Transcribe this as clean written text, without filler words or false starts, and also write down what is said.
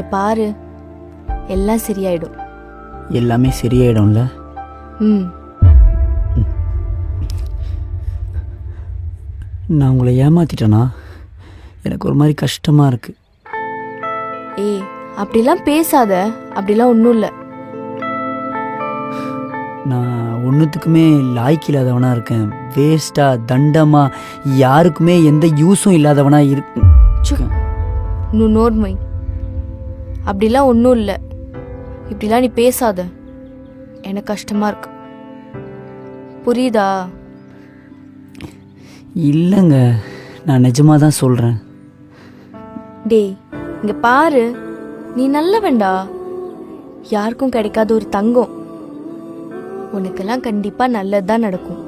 இங்கே பாரு, எல்லாம் சரியாயிடும். எல்லாமே சரியாயிடும்ல? ம். நான் உங்களை ஏமாத்திட்டேனா? எனக்கு ஒரு மாதிரி கஷ்டமாக இருக்குது. ஏய், அப்படிலாம் பேசாத. அப்படிலாம் ஒன்றும் இல்லை. நான் ஒன்றுத்துக்குமே லாய்க்கு இல்லாதவனாக இருக்கேன். வேஸ்ட்டாக தண்டமாக யாருக்குமே எந்த யூஸும் இல்லாதவனாக இருக்கு. நோர்மை, அப்படிலாம் ஒன்றும் இல்லை. இப்படிலாம் நீ பேசாத. எனக்கு கஷ்டமாக இருக்கு. புரியுதா? இல்லைங்க, நான் நிஜமாக தான் சொல்கிறேன். டேய், இங்கே பாரு, நீ நல்லவன்டா. யாருக்கும் கிடைக்காத ஒரு தங்கம். உனக்கெல்லாம் கண்டிப்பாக நல்லது தான் நடக்கும்.